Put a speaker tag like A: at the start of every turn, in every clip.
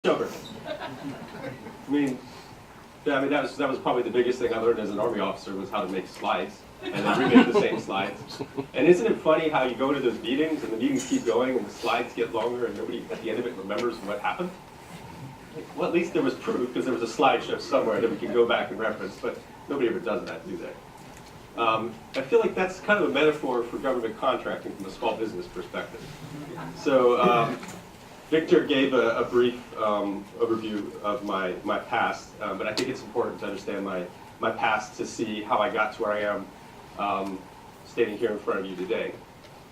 A: Over. That was probably the biggest thing I learned as an Army officer was how to make slides and then remake the same slides. And isn't it funny how you go to those meetings and the meetings keep going and the slides get longer and nobody at the end of it remembers what happened? Well, at least there was proof because there was a slideshow somewhere that we can go back and reference, but nobody ever does that, do they? I feel like that's kind of a metaphor for government contracting from a small business perspective. So Victor gave a brief overview of my past, but I think it's important to understand my past to see how I got to where I am standing here in front of you today.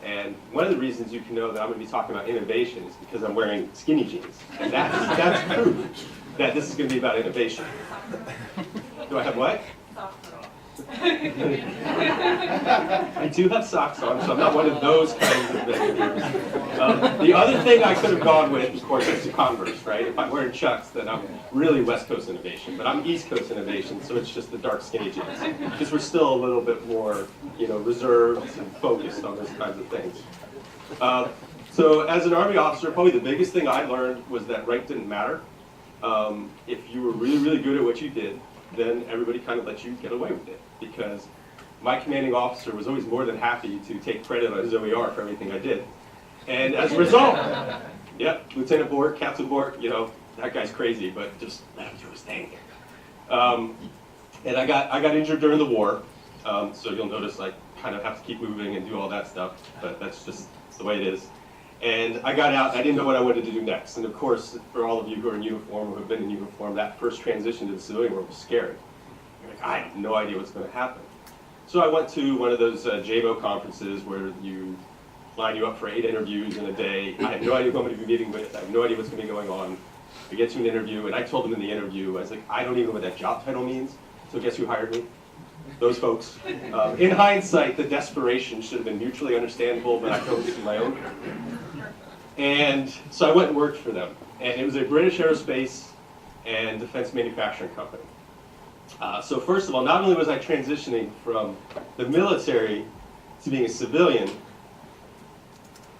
A: And one of the reasons you can know that I'm going to be talking about innovation is because I'm wearing skinny jeans. And that's proof that this is going to be about innovation. Do I have what? I do have socks on, so I'm not one of those kinds of behaviors. The other thing I could have gone with, of course, is the Converse, right? If I'm wearing Chucks, then I'm really West Coast innovation. But I'm East Coast innovation, so it's just the dark skinny jeans. Because we're still a little bit more, reserved and focused on those kinds of things. So as an Army officer, probably the biggest thing I learned was that rank didn't matter. If you were really, really good at what you did, then everybody kind of let you get away with it. Because my commanding officer was always more than happy to take credit on his OER for everything I did. And as a result, Lieutenant Bort, Captain Bort, that guy's crazy, but just let him do his thing. And I got injured during the war, so you'll notice I kind of have to keep moving and do all that stuff, but that's just the way it is. And I got out, I didn't know what I wanted to do next. And of course, for all of you who are in uniform, who have been in uniform, that first transition to the civilian world was scary. You're like, I have no idea what's going to happen. So I went to one of those JMO conferences where you line you up for 8 interviews in a day. I have no idea who I'm going to be meeting with. I have no idea what's going to be going on. I get to an interview, and I told them in the interview, I was like, I don't even know what that job title means. So guess who hired me? Those folks. In hindsight, the desperation should have been mutually understandable, but I chose to my own. And so I went and worked for them. And it was a British aerospace and defense manufacturing company. So first of all, not only was I transitioning from the military to being a civilian,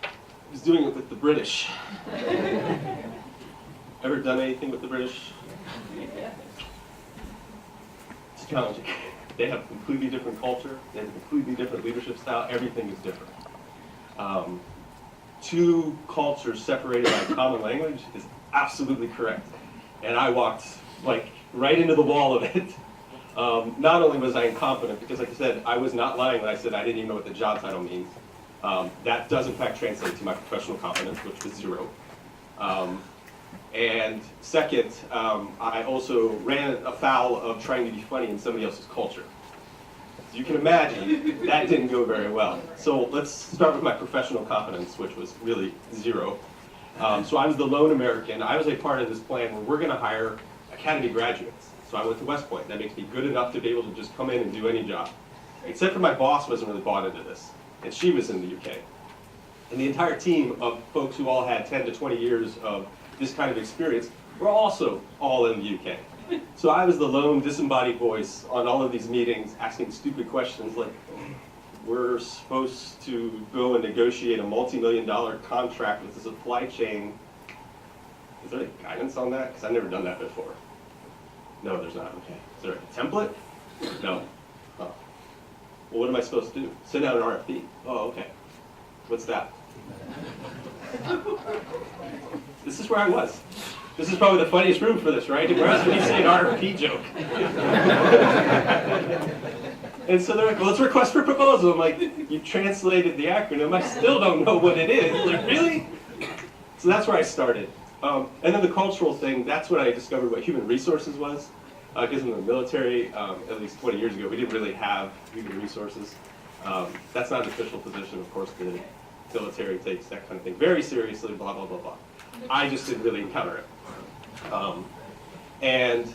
A: I was doing it with the British. Ever done anything with the British? It's challenging. They have a completely different culture. They have a completely different leadership style. Everything is different. 2 cultures separated by a common language is absolutely correct. And I walked right into the wall of it. Not only was I incompetent, because like I said, I was not lying when I said I didn't even know what the job title means. That does in fact translate to my professional competence, which was 0. And second, I also ran afoul of trying to be funny in somebody else's culture. You can imagine that didn't go very well. So let's start with my professional competence, which was really 0. So I was the lone American. I was a part of this plan where we're going to hire academy graduates. So I went to West Point. That makes me good enough to be able to just come in and do any job. Except for my boss wasn't really bought into this, and she was in the UK. And the entire team of folks who all had 10 to 20 years of this kind of experience were also all in the UK. So I was the lone disembodied voice on all of these meetings asking stupid questions like, we're supposed to go and negotiate a multi-million-dollar contract with the supply chain. Is there any guidance on that? Because I've never done that before. No, there's not. Okay. Is there a template? No. Oh. Well, what am I supposed to do? Send out an RFP. Oh, okay. What's that? This is where I was. This is probably the funniest room for this, right? Where else would you say an RFP joke? And so they're like, well, let's request for proposal. I'm like, you translated the acronym. I still don't know what it is. Like, really? So that's where I started. And then the cultural thing, that's when I discovered what human resources was. Because in the military, at least 20 years ago, we didn't really have human resources. That's not an official position. Of course, the military takes that kind of thing very seriously, blah, blah, blah, blah. I just didn't really encounter it. And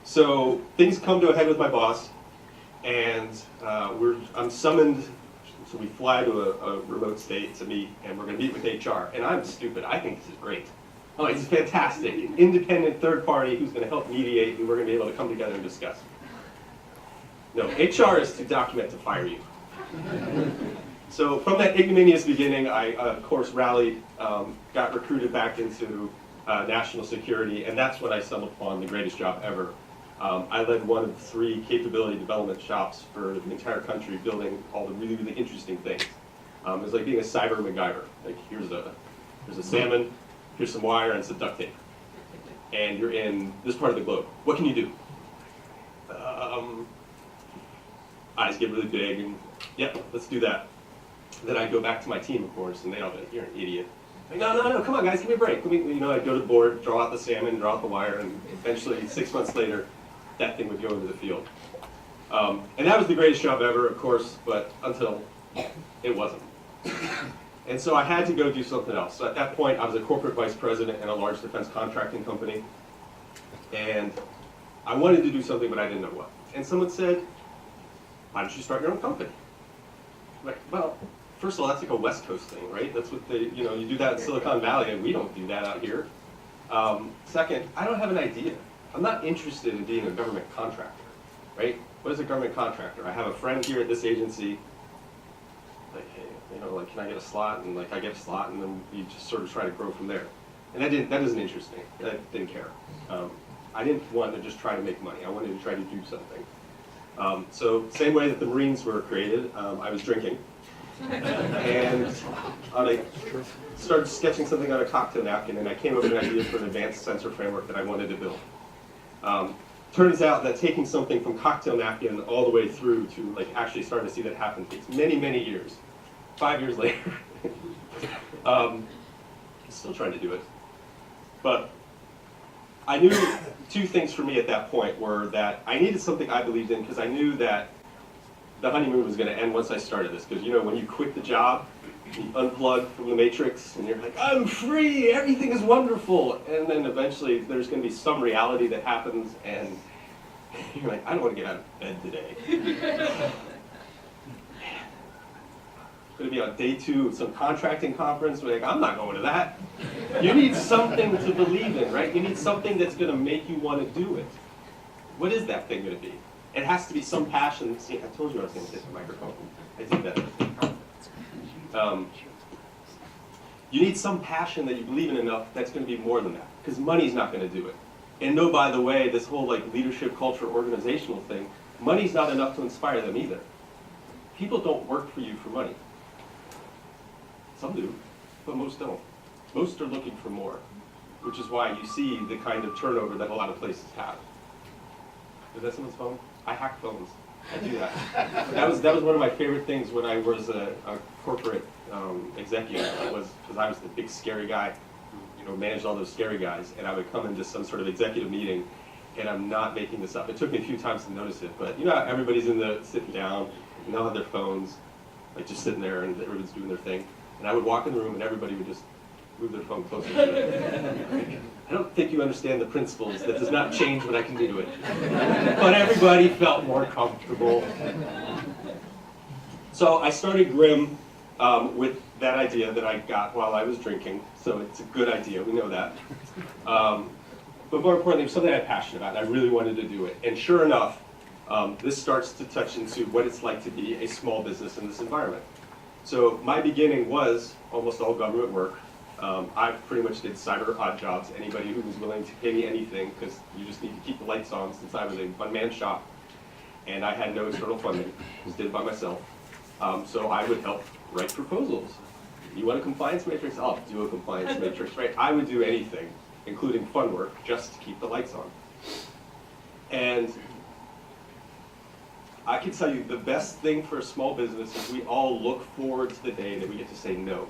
A: so things come to a head with my boss, and I'm summoned, so we fly to a remote state to meet, and we're going to meet with HR. And I'm stupid. I think this is great. Oh, it's fantastic. An independent third party who's going to help mediate, and we're going to be able to come together and discuss. No, HR is to document to fire you. So from that ignominious beginning, I, of course, rallied, got recruited back into national security, and that's when I stumbled upon the greatest job ever. I led one of 3 capability development shops for the entire country, building all the really, really interesting things. It was like being a cyber MacGyver. Like, here's a salmon, here's some wire, and some duct tape. And you're in this part of the globe. What can you do? Eyes get really big, and yep, let's do that. Then I go back to my team, of course, and they all go, you're an idiot. Like, no, come on, guys, give me a break. I'd go to the board, draw out the salmon, draw out the wire, and eventually, 6 months later, that thing would go into the field. And that was the greatest job ever, of course, but until it wasn't. And so I had to go do something else. So at that point, I was a corporate vice president in a large defense contracting company. And I wanted to do something, but I didn't know what. And someone said, why don't you start your own company? I'm like, well, first of all, that's like a West Coast thing, right? That's what you do that in Silicon Valley, and we don't do that out here. Second, I don't have an idea. I'm not interested in being a government contractor, right? What is a government contractor? I have a friend here at this agency, like, hey, can I get a slot? And I get a slot, and then you just sort of try to grow from there. And that doesn't interest me. I didn't care. I didn't want to just try to make money. I wanted to try to do something. So same way that the Marines were created, I was drinking. And I started sketching something on a cocktail napkin, and I came up with an idea for an advanced sensor framework that I wanted to build. Turns out that taking something from cocktail napkin all the way through to actually starting to see that happen takes many, many years. 5 years later, still trying to do it. But I knew 2 things for me at that point were that I needed something I believed in, because I knew that the honeymoon was going to end once I started this. Because when you quit the job, you unplug from the matrix, and you're like, I'm free, everything is wonderful. And then eventually there's going to be some reality that happens, and you're like, I don't want to get out of bed today. Going to be on day 2 of some contracting conference. We're like, I'm not going to that. You need something to believe in, right? You need something that's going to make you want to do it. What is that thing going to be? It has to be some passion. See, I told you I was going to hit the microphone. I did that. You need some passion that you believe in enough that's going to be more than that, because money's not going to do it. And no, by the way, this whole leadership, culture, organizational thing, money's not enough to inspire them either. People don't work for you for money. Some do, but most don't. Most are looking for more, which is why you see the kind of turnover that a lot of places have. Is that someone's phone? I hack phones. I do that. That was one of my favorite things when I was a corporate executive. Was because I was the big scary guy, managed all those scary guys, and I would come into some sort of executive meeting, and I'm not making this up. It took me a few times to notice it, but everybody's sitting down, and they'll have their phones, just sitting there, and everybody's doing their thing. And I would walk in the room, and everybody would just move their phone closer to it. I don't think you understand the principles. That does not change what I can do to it. But everybody felt more comfortable. So I started Grimm with that idea that I got while I was drinking. So it's a good idea, we know that. But more importantly, it was something I had passion about, and I really wanted to do it. And sure enough, this starts to touch into what it's like to be a small business in this environment. So my beginning was almost all government work. I pretty much did cyber odd jobs. Anybody who was willing to pay me anything, because you just need to keep the lights on, since I was a one-man shop and I had no external funding, just did it by myself. So I would help write proposals. You want a compliance matrix? I'll do a compliance matrix, right? I would do anything, including fun work, just to keep the lights on. And I can tell you the best thing for a small business is we all look forward to the day that we get to say no.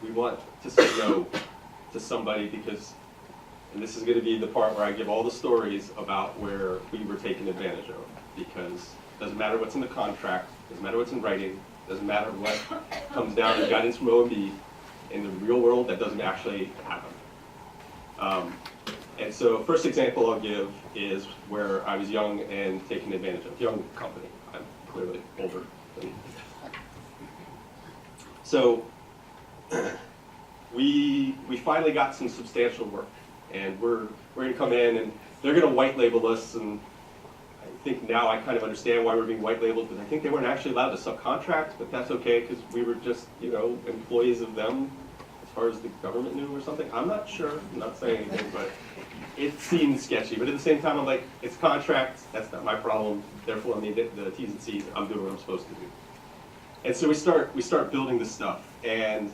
A: We want to say no to somebody because, and this is going to be the part where I give all the stories about where we were taken advantage of, because it doesn't matter what's in the contract, doesn't matter what's in writing, doesn't matter what comes down as guidance from OMB. In the real world, that doesn't actually happen. And so first example I'll give is where I was young and taken advantage of. Young company. I'm clearly older than. So we finally got some substantial work, and we're going to come in and they're going to white label us. And I think now I kind of understand why we're being white labeled, because I think they weren't actually allowed to subcontract, but that's okay because we were just employees of them. It's far as the government knew or something. I'm not sure, I'm not saying anything, but it seemed sketchy. But at the same time, I'm like, it's contracts, that's not my problem, therefore I need the T's and C's, I'm doing what I'm supposed to do. And so we start building this stuff, and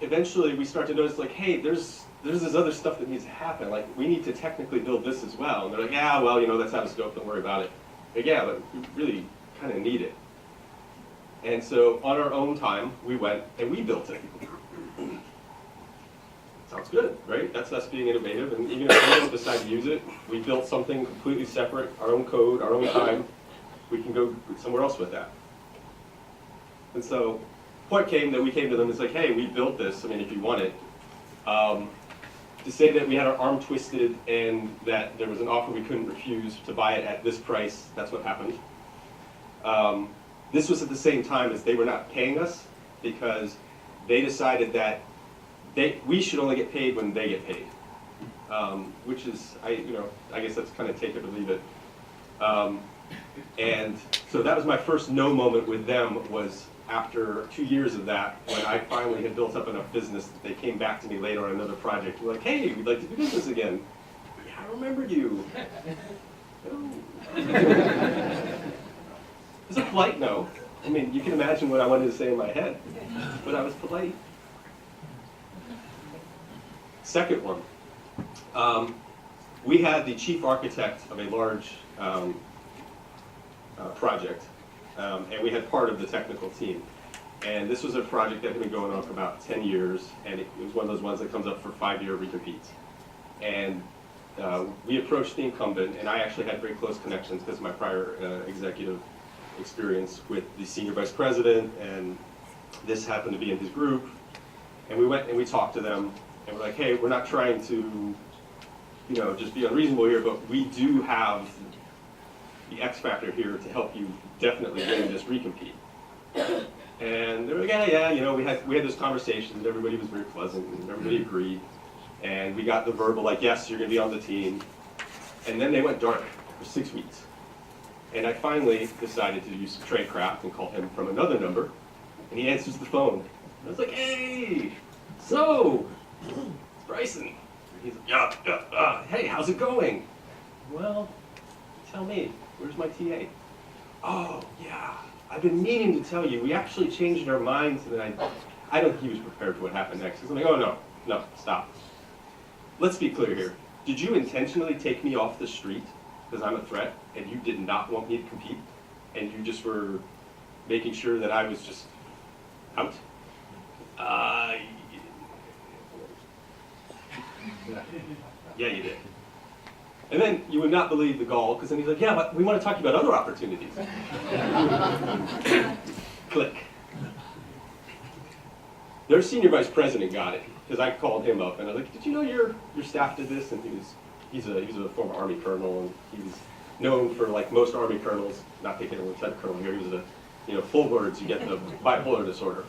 A: eventually we start to notice, like, hey, there's this other stuff that needs to happen. Like, we need to technically build this as well. And they're like, yeah, well, that's out of scope, don't worry about it. Like, yeah, but we really kind of need it. And so on our own time, we went and we built it. Sounds good, right? That's us being innovative. And even if we don't decide to use it, we built something completely separate, our own code, our own time. We can go somewhere else with that. And so point came that we came to them, it's like, hey, we built this, I mean, if you want it. To say that we had our arm twisted and that there was an offer we couldn't refuse to buy it at this price, that's what happened. This was at the same time as they were not paying us because they decided that we should only get paid when they get paid, which is, I guess that's kind of take it or leave it. And so that was my first no moment with them, was after 2 years of that, when I finally had built up enough business that they came back to me later on another project. They're like, hey, we'd like to do business again. Yeah, I remembered you. It's a polite no. I mean, you can imagine what I wanted to say in my head, but I was polite. Second one. We had the chief architect of a large project, and we had part of the technical team. And this was a project that had been going on for about 10 years, and it was one of those ones that comes up for 5-year recompetes. And we approached the incumbent, and I actually had very close connections because of my prior executive experience with the senior vice president, and this happened to be in his group. And we went and we talked to them, and we're like, hey, we're not trying to, just be unreasonable here, but we do have the X factor here to help you definitely win this recompete. And they were like, yeah, we had this conversation, and everybody was very pleasant, and everybody agreed. And we got the verbal, like, yes, you're going to be on the team. And then they went dark for 6 weeks. And I finally decided to use some tradecraft and call him from another number. And he answers the phone. I was like, hey, so, it's Bryson. And he's like, yeah, hey, how's it going? Well, tell me, where's my TA? Oh, yeah, I've been meaning to tell you, we actually changed our minds, and I don't think he was prepared for what happened next. He's like, oh, no, stop. Let's be clear here. Did you intentionally take me off the street because I'm a threat, and you did not want me to compete, and you just were making sure that I was just out? Yeah, you did. And then you would not believe the gall, because then he's like, yeah, but we want to talk about other opportunities. Click. Their senior vice president got it, because I called him up, and I was like, did you know your staff did this? And he's a former Army colonel, and he's known for, like most Army colonels, not taking a lieutenant colonel here, he was full words, you get the bipolar disorder.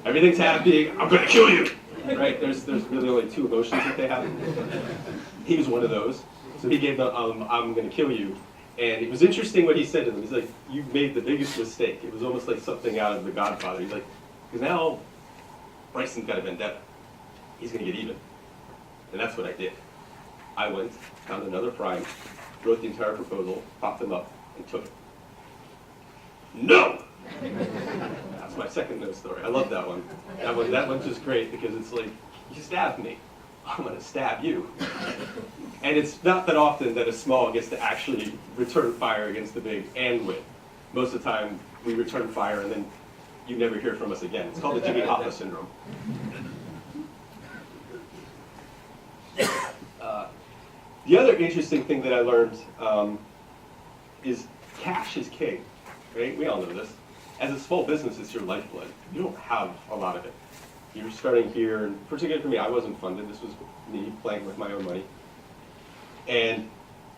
A: Everything's happy, I'm going to kill you! Right? There's really only 2 emotions that they have. He was one of those. So he gave the, I'm going to kill you. And it was interesting what he said to them. He's like, you made the biggest mistake. It was almost like something out of The Godfather. He's like, because now Bryson's got a vendetta. He's going to get even. And that's what I did. I went, found another prime, wrote the entire proposal, popped them up, and took it. No! That's my second no story. I love that one. That one's just great because it's like, you stabbed me. I'm going to stab you. And it's not that often that a small gets to actually return fire against the big and win. Most of the time, we return fire and then you never hear from us again. It's called the Jimmy Hoffa syndrome. The other interesting thing that I learned is cash is king. Right? We all know this. As a small business, it's your lifeblood. You don't have a lot of it. You're starting here, and particularly for me, I wasn't funded. This was me playing with my own money. And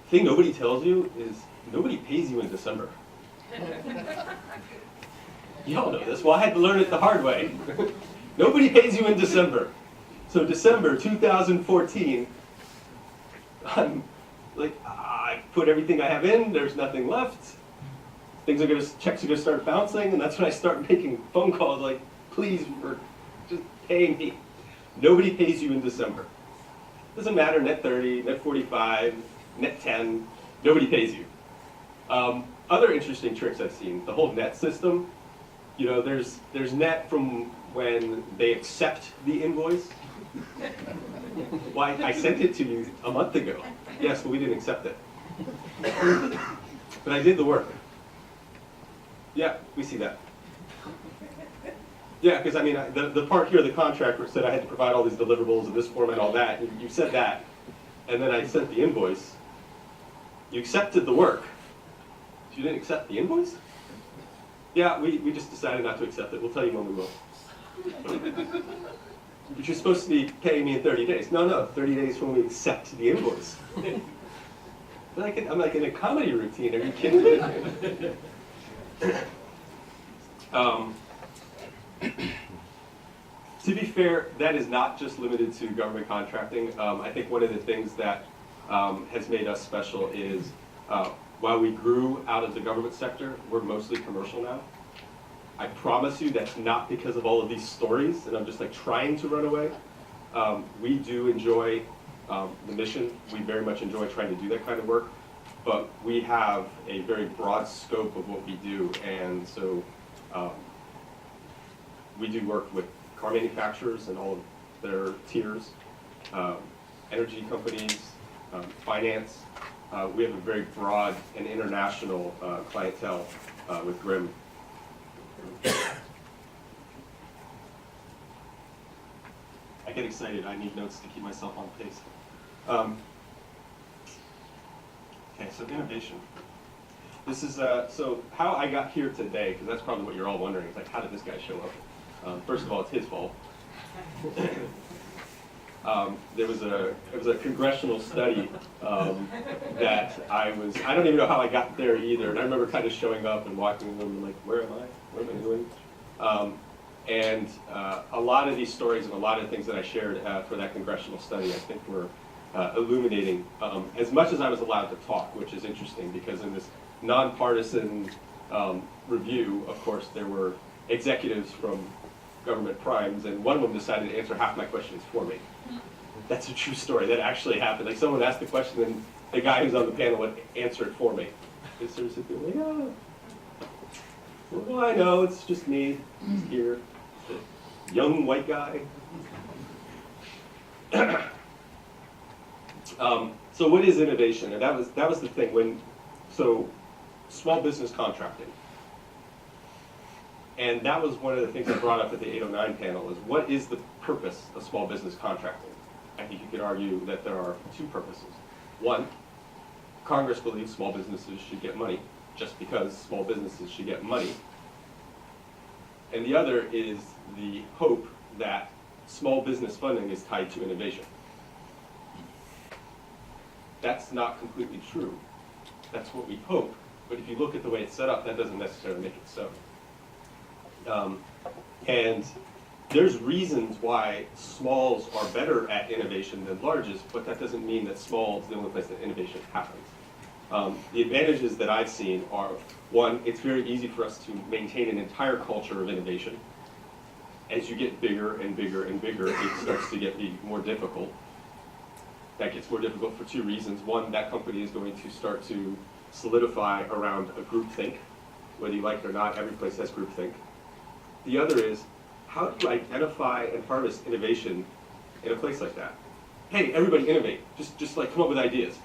A: the thing nobody tells you is nobody pays you in December. You all know this. Well, I had to learn it the hard way. Nobody pays you in December. So December 2014, I'm like, I put everything I have in, there's nothing left. checks are gonna start bouncing, and that's when I start making phone calls like, please, just pay me. Nobody pays you in December. Doesn't matter, net 30, net 45, net 10, nobody pays you. Other interesting tricks I've seen, the whole net system, there's net from when they accept the invoice. Why, I sent it to you a month ago. Yes, but we didn't accept it. But I did the work. Yeah, we see that. Yeah, because the part here, the contract where it said I had to provide all these deliverables in this form and all that, you said that, and then I sent the invoice. You accepted the work. You didn't accept the invoice? Yeah, we just decided not to accept it. We'll tell you when we will. But you're supposed to be paying me in 30 days. No, 30 days from when we accept the invoice. I'm like in a comedy routine. Are you kidding me? To be fair, that is not just limited to government contracting. I think one of the things that has made us special is while we grew out of the government sector, we're mostly commercial now. I promise you that's not because of all of these stories and I'm just like trying to run away. We do enjoy the mission. We very much enjoy trying to do that kind of work, but we have a very broad scope of what we do, and so we do work with car manufacturers and all of their tiers, energy companies, finance. We have a very broad and international clientele with Grimm. I get excited. I need notes to keep myself on pace. Okay, so innovation. This is so how I got here today, because that's probably what you're all wondering. It's like, how did this guy show up? First of all, it's his fault. It was a congressional study that I don't even know how I got there either. And I remember kind of showing up and walking in the room and like, where am I? What am I doing? And a lot of these stories and a lot of things that I shared for that congressional study, I think were illuminating as much as I was allowed to talk, which is interesting because in this nonpartisan review, of course, there were executives from government primes, and one of them decided to answer half my questions for me. That's a true story. That actually happened. Like someone asked the question, and the guy who's on the panel would answer it for me. They sort of sit there like, oh. Well, I know, it's just me. Just here. The young white guy. So what is innovation? And that was the thing so small business contracting. And that was one of the things I brought up at the 809 panel is what is the purpose of small business contracting? I think you could argue that there are two purposes. One, Congress believes small businesses should get money just because small businesses should get money. And the other is the hope that small business funding is tied to innovation. That's not completely true. That's what we hope. But if you look at the way it's set up, that doesn't necessarily make it so. And there's reasons why smalls are better at innovation than larges, but that doesn't mean that small is the only place that innovation happens. The advantages that I've seen are, one, it's very easy for us to maintain an entire culture of innovation. As you get bigger and bigger and bigger, it starts to get more difficult. That gets more difficult for two reasons. One, that company is going to start to solidify around a groupthink. Whether you like it or not, every place has groupthink. The other is, how do you identify and harvest innovation in a place like that? Hey, everybody innovate. Just like come up with ideas.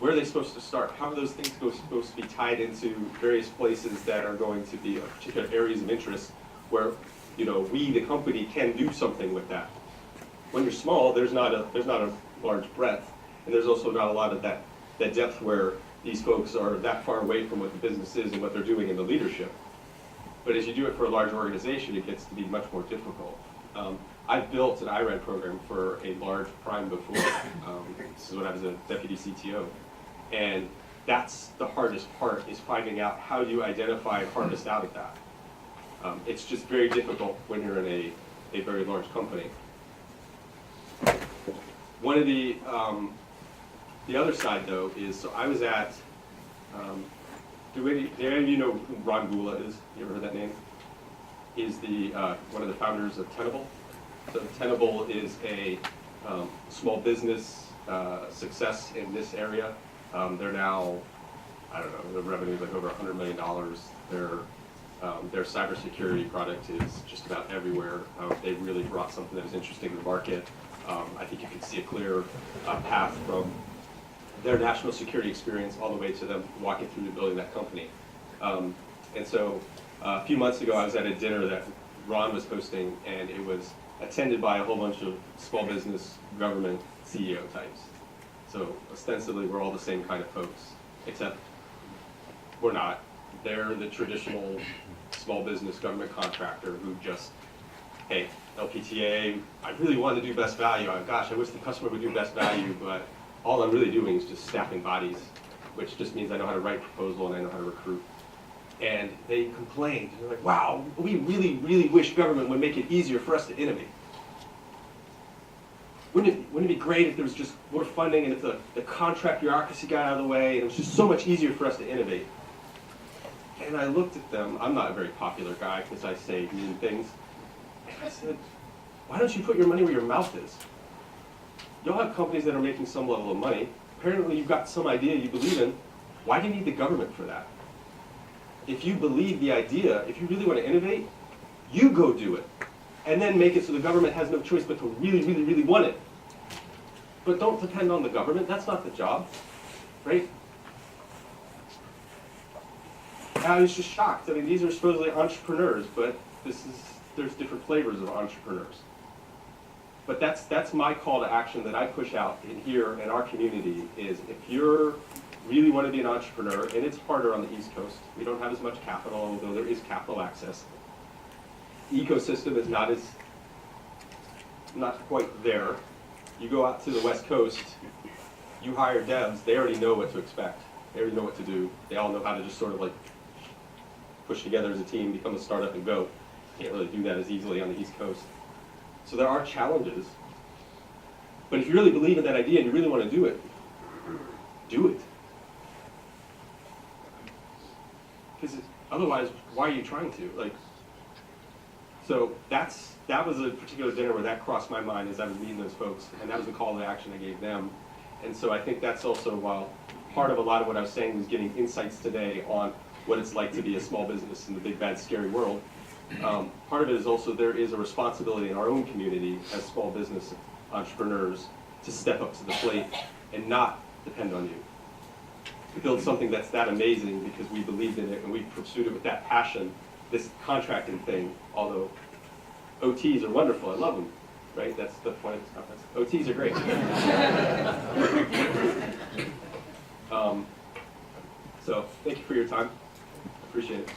A: Where are they supposed to start? How are those things supposed to be tied into various places that are going to be particular areas of interest where we, the company, can do something with that? When you're small, there's not a large breadth, and there's also not a lot of that depth where these folks are that far away from what the business is and what they're doing in the leadership. But as you do it for a large organization, it gets to be much more difficult. I've built an IRAD program for a large prime before. This is when I was a deputy CTO. And that's the hardest part, is finding out how you identify and harvest out of that. It's just very difficult when you're in a very large company. One of the other side, though, is, so I was at do any of you know who Ron Gula is? You ever heard that name? He's the one of the founders of Tenable. So Tenable is a small business success in this area. They're now, I don't know, the revenue is like over $100 million. Their cybersecurity product is just about everywhere. They really brought something that was interesting to the market. I think you can see a clear path from their national security experience all the way to them walking through to building that company. And so a few months ago, I was at a dinner that Ron was hosting, and it was attended by a whole bunch of small business government CEO types. So ostensibly, we're all the same kind of folks, except we're not. They're the traditional small business government contractor who just, hey, LPTA, I really want to do best value. Gosh, I wish the customer would do best value, but all I'm really doing is just staffing bodies, which just means I know how to write a proposal and I know how to recruit. And they complained. They're like, wow, we really, really wish government would make it easier for us to innovate. Wouldn't it be great if there was just more funding and if the contract bureaucracy got out of the way and it was just so much easier for us to innovate? And I looked at them. I'm not a very popular guy because I say mean things. And I said, why don't you put your money where your mouth is? You'll have companies that are making some level of money. Apparently you've got some idea you believe in. Why do you need the government for that? If you believe the idea, if you really want to innovate, you go do it. And then make it so the government has no choice but to really, really, really want it. But don't depend on the government. That's not the job, right? I was just shocked. I mean, these are supposedly entrepreneurs, but there's different flavors of entrepreneurs. But that's my call to action that I push out in here in our community is if you're really want to be an entrepreneur, and it's harder on the East Coast. We don't have as much capital, although there is capital access. The ecosystem is not quite there. You go out to the West Coast, you hire devs, they already know what to expect. They already know what to do. They all know how to just sort of like push together as a team, become a startup and go. Can't really do that as easily on the East Coast. So there are challenges. But if you really believe in that idea and you really want to do it, do it. Because otherwise, why are you trying to? Like, so that was a particular dinner where that crossed my mind as I was meeting those folks, and that was the call to action I gave them. And so I think that's also, while part of a lot of what I was saying was getting insights today on what it's like to be a small business in the big, bad, scary world, part of it is also there is a responsibility in our own community as small business entrepreneurs to step up to the plate and not depend on you. To build something that's that amazing because we believed in it and we pursued it with that passion, this contracting thing, although OTs are wonderful, I love them, right? That's the point of this conference. OTs are great. So thank you for your time. Appreciate it.